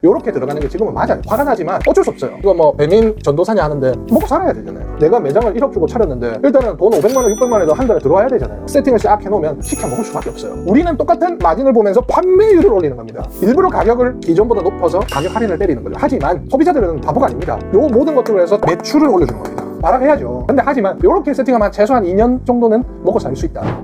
요렇게 들어가는 게 지금은 맞아요. 화가 나지만 어쩔 수 없어요. 이거 뭐 배민 전도사냐 하는데 먹고 살아야 되잖아요. 내가 매장을 1억 주고 차렸는데 일단은 돈 500만 원, 600만 원에도 한 달에 들어와야 되잖아요. 세팅을 싹 해놓으면 시켜 먹을 수밖에 없어요. 우리는 똑같은 마진을 보면서 판매율을 올리는 겁니다. 일부러 가격을 기존보다 높여서 가격 할인을 때리는 거죠. 하지만 소비자들은 바보가 아닙니다. 요 모든 것들을 해서 매출을 올려주는 겁니다. 발악해야죠. 근데 하지만 요렇게 세팅하면 최소한 2년 정도는 먹고 살 수 있다.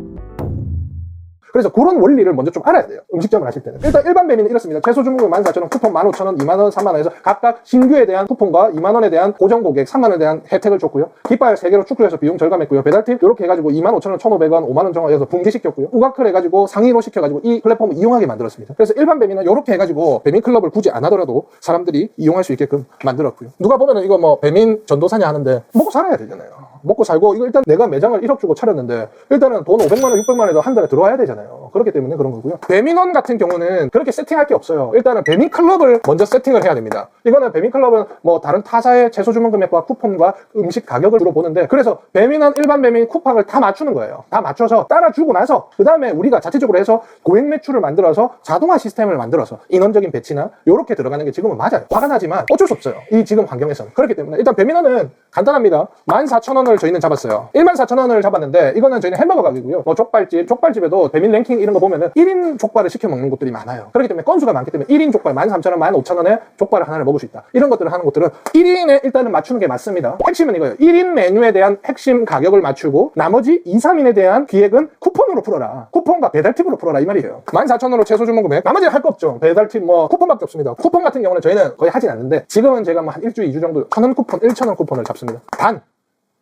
그래서 그런 원리를 먼저 좀 알아야 돼요. 음식점을 하실 때는. 일단 일반 배민은 이렇습니다. 최소 주문금 14,000원, 쿠폰 15,000원, 2만원, 3만원에서 각각 신규에 대한 쿠폰과 2만원에 대한 고정 고객, 3만원에 대한 혜택을 줬고요. 깃발 3개로 축소해서 비용 절감했고요. 배달팁 이렇게 해가지고 25,000원, 1,500원, 5만원 정도 해서 분기시켰고요. 우가클 해가지고 상위로 시켜가지고 이 플랫폼을 이용하게 만들었습니다. 그래서 일반 배민은 이렇게 해가지고 배민 클럽을 굳이 안 하더라도 사람들이 이용할 수 있게끔 만들었고요. 누가 보면은 이거 뭐 배민 전도사냐 하는데 먹고 살아야 되잖아요. 먹고 살고 이거 일단 내가 매장을 1억 주고 차렸는데 일단은 돈 500만 원, 600만 원에도 한 달에 들어와야 되잖아요. 그렇기 때문에 그런 거고요. 배민원 같은 경우는 그렇게 세팅할 게 없어요. 일단은 배민 클럽을 먼저 세팅을 해야 됩니다. 이거는 배민 클럽은 뭐 다른 타사의 최소 주문 금액과 쿠폰과 음식 가격을 주로 보는데 그래서 배민원, 일반 배민 쿠팡을 다 맞추는 거예요. 다 맞춰서 따라주고 나서 그 다음에 우리가 자체적으로 해서 고액 매출을 만들어서 자동화 시스템을 만들어서 인원적인 배치나 이렇게 들어가는 게 지금은 맞아요. 화가 나지만 어쩔 수 없어요. 이 지금 환경에서는. 그렇기 때문에 일단 배민원은 간단합니다. 14,000원을 저희는 잡았어요. 14,000원을 잡았는데 이거는 저희는 햄버거 가격이고요. 뭐 족발집에도 배민 랭킹 이런 거 보면은 1인 족발을 시켜 먹는 곳들이 많아요. 그렇기 때문에 건수가 많기 때문에 1인 족발 13,000원, 15,000원에 족발을 하나를 먹을 수 있다. 이런 것들을 하는 곳들은 1인에 일단은 맞추는 게 맞습니다. 핵심은 이거예요. 1인 메뉴에 대한 핵심 가격을 맞추고 나머지 2, 3인에 대한 기획은 쿠폰으로 풀어라. 쿠폰과 배달팁으로 풀어라 이 말이에요. 14,000원으로 최소 주문 금액. 나머지는 할 거 없죠. 배달팁 뭐 쿠폰밖에 없습니다. 쿠폰 같은 경우는 저희는 거의 하진 않는데 지금은 제가 뭐 한 일주, 2주 정도 1,000원 쿠폰, 1,000원 쿠폰을 잡습니다. 단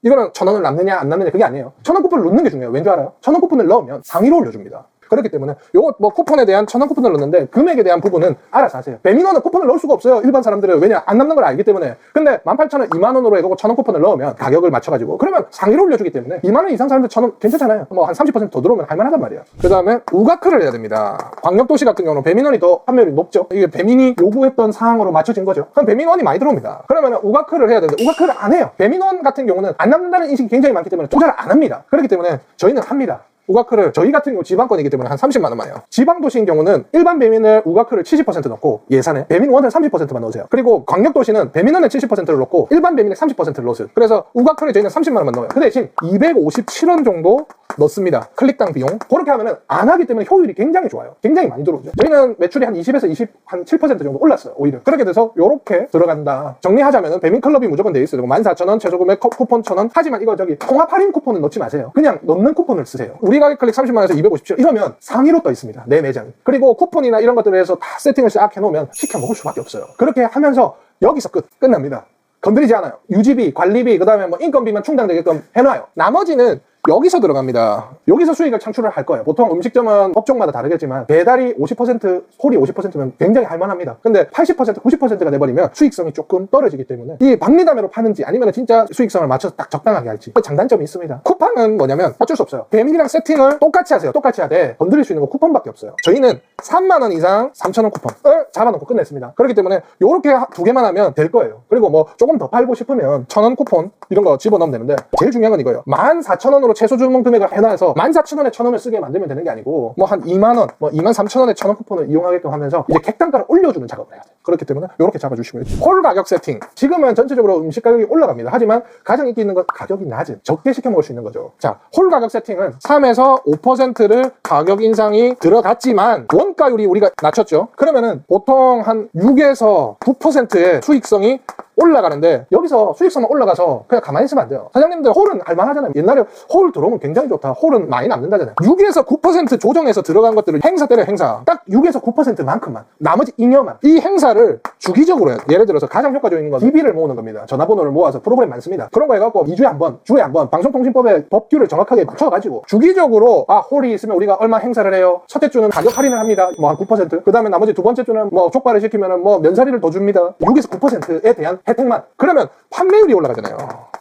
이거는 1,000원을 남느냐 안 남느냐 그게 아니에요. 1,000원 쿠폰을 넣는 게 중요해요. 왠지 알아요? 1,000원 쿠폰을 넣으면 상위로 올려줍니다. 그렇기 때문에 요거 뭐 쿠폰에 대한 1,000원 쿠폰을 넣는데 금액에 대한 부분은 알아서 하세요. 배민원은 쿠폰을 넣을 수가 없어요. 일반 사람들은. 왜냐? 안 남는 걸 알기 때문에. 근데 18,000원, 2만원으로 해서 1,000원 쿠폰을 넣으면 가격을 맞춰가지고 그러면 상위로 올려주기 때문에 2만원 이상 사람들 1,000원 괜찮잖아요. 뭐 한 30% 더 들어오면 할만하단 말이에요. 그 다음에 우가클을 해야 됩니다. 광역도시 같은 경우는 배민원이 더 판매율이 높죠. 이게 배민이 요구했던 사항으로 맞춰진 거죠. 그럼 배민원이 많이 들어옵니다. 그러면 우가클을 해야 되는데 우가클을 안 해요. 배민원 같은 경우는 안 남는다는 인식이 굉장히 많기 때문에 투자를 안 합니다. 그렇기 때문에 저희는 합니다. 우가클을 저희 같은 경우 지방권이기 때문에 한 30만 원만 해요. 지방 도시인 경우는 일반 배민을 우가클을 70% 넣고 예산에 배민원을 30%만 넣으세요. 그리고 광역 도시는 배민원을 70%를 넣고 일반 배민에 30%를 넣으세요. 그래서 우가클에 저희는 30만 원만 넣어요. 그 대신 257원 정도 넣습니다. 클릭당 비용. 그렇게 하면은 안 하기 때문에 효율이 굉장히 좋아요. 굉장히 많이 들어오죠. 저희는 매출이 한 20에서 7% 정도 올랐어요. 오히려. 그렇게 돼서 요렇게 들어간다. 정리하자면은 배민 클럽이 무조건 돼 있어요. 14,000원, 최소 금액 쿠폰 1,000원. 하지만 이거 통합 할인 쿠폰은 넣지 마세요. 그냥 넣는 쿠폰을 쓰세요. 우리 가격 클릭 30만원에서 257원. 이러면 상위로 떠 있습니다. 내 매장이. 그리고 쿠폰이나 이런 것들을 해서 다 세팅을 싹 해놓으면 시켜 먹을 수밖에 없어요. 그렇게 하면서 여기서 끝납니다. 건드리지 않아요. 유지비, 관리비, 그 다음에 뭐 인건비만 충당되게끔 해놔요. 나머지는 여기서 들어갑니다. 여기서 수익을 창출을 할 거예요. 보통 음식점은 업종마다 다르겠지만 배달이 50%, 홀이 50%면 굉장히 할만합니다. 근데 80%, 90%가 돼버리면 수익성이 조금 떨어지기 때문에 이 박리담회로 파는지 아니면 진짜 수익성을 맞춰서 딱 적당하게 할지 장단점이 있습니다. 쿠팡은 뭐냐면 어쩔 수 없어요. 배민이랑 세팅을 똑같이 하세요. 똑같이 하되 건드릴 수 있는 거 쿠폰밖에 없어요. 저희는 3만원 이상 3,000원 쿠폰을 잡아놓고 끝냈습니다. 그렇기 때문에 요렇게 두 개만 하면 될 거예요. 그리고 뭐 조금 더 팔고 싶으면 1,000원 쿠폰 이런 거 집어넣으면 되는데 제일 중요한 건 이거예요. 14,000원으로 최소 주문 금액을 해놔서 14,000원에 1,000원을 쓰게 만들면 되는 게 아니고 뭐 한 2만원, 뭐 23,000원에 1,000원 쿠폰을 이용하게끔 하면서 이제 객단가를 올려주는 작업을 해야 돼요. 그렇기 때문에 이렇게 잡아주시고요. 홀 가격 세팅. 지금은 전체적으로 음식 가격이 올라갑니다. 하지만 가장 인기 있는 건 가격이 낮은, 적게 시켜 먹을 수 있는 거죠. 자, 홀 가격 세팅은 3에서 5%를 가격 인상이 들어갔지만 원가율이 우리가 낮췄죠. 그러면은 보통 한 6에서 9%의 수익성이 올라가는데 여기서 수익성만 올라가서 그냥 가만히 있으면 안 돼요. 사장님들 홀은 할만하잖아요. 옛날에 홀 들어오면 굉장히 좋다. 홀은 많이 남는다잖아요. 6에서 9% 조정해서 들어간 것들을 행사 때려 행사. 딱 6에서 9%만큼만. 나머지 잉여만. 이 행사를 주기적으로 해요. 예를 들어서 가장 효과적인 건 DB를 모으는 겁니다. 전화번호를 모아서 프로그램 많습니다. 그런 거 해갖고 2주에 한 번, 주에 한 번 방송통신법의 법규를 정확하게 맞춰가지고 주기적으로 홀이 있으면 우리가 얼마 행사를 해요. 첫째 주는 가격 할인을 합니다. 뭐 한 9%. 그 다음에 나머지 두 번째 주는 뭐 족발을 시키면은 뭐 면사리를 더 줍니다. 6에서 9%에 대한 혜택만. 그러면 판매율이 올라가잖아요.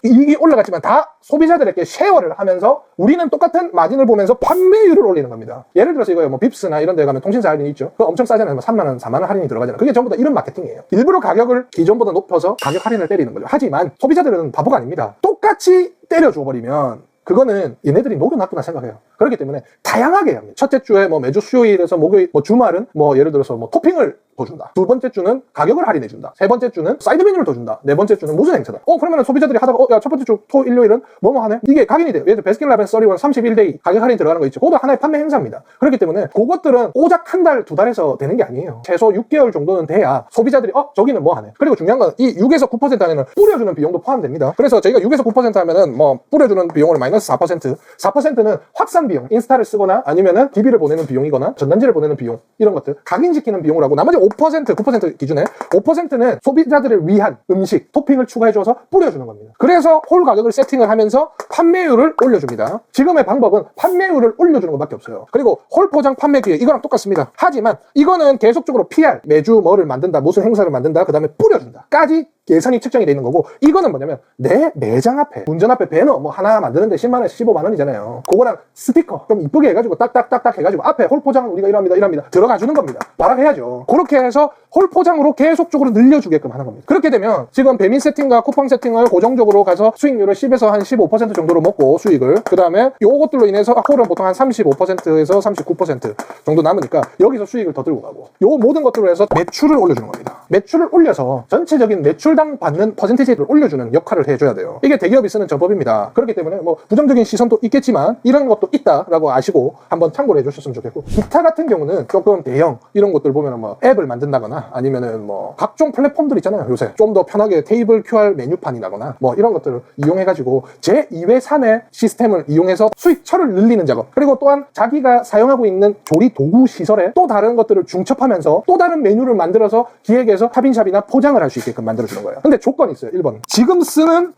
이익이 올라갔지만 다 소비자들에게 쉐어를 하면서 우리는 똑같은 마진을 보면서 판매율을 올리는 겁니다. 예를 들어서 이거요. 뭐 빕스나 이런 데 가면 통신사 할인이 있죠. 그거 엄청 싸잖아요. 뭐 3만원, 4만원 할인이 들어가잖아요. 그게 전부 다 이런 마케팅이에요. 일부러 가격을 기존보다 높여서 가격 할인을 때리는 거죠. 하지만 소비자들은 바보가 아닙니다. 똑같이 때려줘 버리면 그거는 얘네들이 노려놨구나 생각해요. 그렇기 때문에 다양하게 합니다. 첫째 주에 뭐 매주 수요일에서 목요일, 뭐 주말은 뭐 예를 들어서 뭐 토핑을 더 준다. 두 번째 주는 가격을 할인해 준다. 세 번째 주는 사이드 메뉴를 더 준다. 네 번째 주는 무슨 행사다. 그러면은 소비자들이 하다가 야, 첫 번째 주 토 일요일은 뭐뭐 하네. 이게 각인이 돼요. 예를 들어 베스킨라빈스 31 31데이 가격 할인 들어가는 거 있죠. 그것도 하나의 판매 행사입니다. 그렇기 때문에 그것들은 오작 한 달, 두 달에서 되는 게 아니에요. 최소 6개월 정도는 돼야 소비자들이 저기는 뭐 하네. 그리고 중요한 건 이 6에서 9% 안에는 뿌려주는 비용도 포함됩니다. 그래서 저희가 6에서 9% 하면은 뭐 뿌려주는 비용을 마이너스 4%, 4%는 확산 비용, 인스타를 쓰거나 아니면은 DB를 보내는 비용이거나 전단지를 보내는 비용, 이런 것들 각인시키는 비용을 하고, 나머지 5%, 9% 기준에 5%는 소비자들을 위한 음식, 토핑을 추가해줘서 뿌려주는 겁니다. 그래서 홀 가격을 세팅을 하면서 판매율을 올려줍니다. 지금의 방법은 판매율을 올려주는 것밖에 없어요. 그리고 홀 포장 판매 기획, 이거랑 똑같습니다. 하지만 이거는 계속적으로 PR, 매주 뭐를 만든다, 무슨 행사를 만든다, 그 다음에 뿌려준다 까지 예산이 측정이 되어 있는 거고, 이거는 뭐냐면 내 매장 앞에, 운전 앞에 배너 뭐 하나 만드는데 10만원, 15만원이잖아요. 그거랑 스티커 좀 이쁘게 해가지고 딱딱딱딱 해가지고 앞에 홀 포장은 우리가 이럽니다 들어가 주는 겁니다. 말아야죠. 그렇게 해서 홀 포장으로 계속적으로 늘려주게끔 하는 겁니다. 그렇게 되면 지금 배민 세팅과 쿠팡 세팅을 고정적으로 가서 수익률을 10에서 한 15% 정도로 먹고 수익을, 그 다음에 요것들로 인해서 홀은 보통 한 35%에서 39% 정도 남으니까 여기서 수익을 더 들고 가고, 요 모든 것들로 해서 매출을 올려주는 겁니다. 매출을 올려서 전체적인 매출당 받는 퍼센티지를 올려주는 역할을 해줘야 돼요. 이게 대기업이 쓰는 전법입니다. 그렇기 때문에 뭐 부정적인 시선도 있겠지만 이런 것도 있다라고 아시고 한번 참고를 해주셨으면 좋겠고, 기타 같은 경우는 조금 대형 이런 것들 보면은 뭐 앱을 만든다거나 아니면은 뭐 각종 플랫폼들 있잖아요. 요새 좀 더 편하게 테이블 QR 메뉴판이라거나 뭐 이런 것들을 이용해가지고 제2회 3회 시스템을 이용해서 수익처를 늘리는 작업, 그리고 또한 자기가 사용하고 있는 조리 도구 시설에 또 다른 것들을 중첩하면서 또 다른 메뉴를 만들어서 기획해서 팝인샵이나 포장을 할 수 있게끔 만들어주는 거예요. 근데 조건이 있어요. 1번 지금 쓰는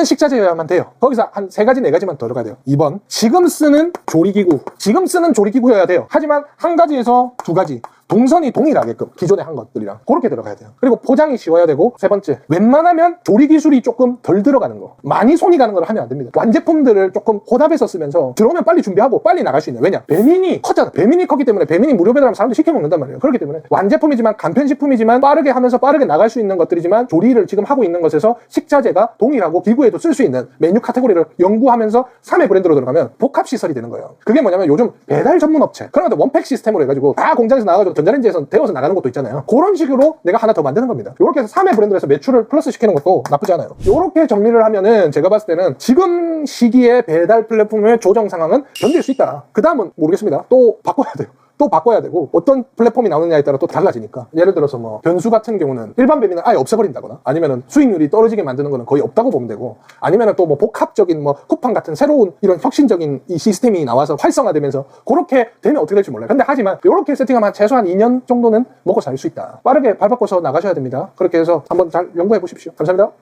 식자재여야만 돼요. 거기서 한 3가지 4가지만 더 들어가야 돼요. 2번 지금 쓰는 조리기구여야 돼요. 하지만 한 가지에서 2가지 동선이 동일하게끔 기존에 한 것들이랑 그렇게 들어가야 돼요. 그리고 포장이 쉬워야 되고, 세 번째 웬만하면 조리 기술이 조금 덜 들어가는 거, 많이 손이 가는 걸 하면 안 됩니다. 완제품들을 조금 혼합해서 쓰면서 들어오면 빨리 준비하고 빨리 나갈 수 있는, 왜냐 배민이 컸잖아. 배민이 컸기 때문에 배민이 무료 배달하면 사람들이 시켜 먹는단 말이에요. 그렇기 때문에 완제품이지만 간편식품이지만 빠르게 하면서 빠르게 나갈 수 있는 것들이지만 조리를 지금 하고 있는 것에서 식자재가 동일하고 기구에도 쓸 수 있는 메뉴 카테고리를 연구하면서 3회 브랜드로 들어가면 복합시설이 되는 거예요. 그게 뭐냐면 요즘 배달 전문 업체, 그런 것들 원팩 시스템으로 해가지고 다 공장에서 나와가지고 전자레인지에서 데워서 나가는 것도 있잖아요. 그런 식으로 내가 하나 더 만드는 겁니다. 이렇게 해서 3회 브랜드로 해서 매출을 플러스 시키는 것도 나쁘지 않아요. 이렇게 정리를 하면은 제가 봤을 때는 지금 시기에 배달 플랫폼의 조정 상황은 견딜 수 있다. 그 다음은 모르겠습니다. 또 바꿔야 돼요. 또 바꿔야 되고, 어떤 플랫폼이 나오느냐에 따라 또 달라지니까. 예를 들어서 뭐 변수 같은 경우는 일반 배민을 아예 없애버린다거나, 아니면은 수익률이 떨어지게 만드는 거는 거의 없다고 보면 되고, 아니면은 또 뭐 복합적인 뭐 쿠팡 같은 새로운 이런 혁신적인 이 시스템이 나와서 활성화되면서 그렇게 되면 어떻게 될지 몰라요. 근데 하지만 이렇게 세팅하면 최소한 2년 정도는 먹고 살 수 있다. 빠르게 발 바꿔서 나가셔야 됩니다. 그렇게 해서 한번 잘 연구해 보십시오. 감사합니다.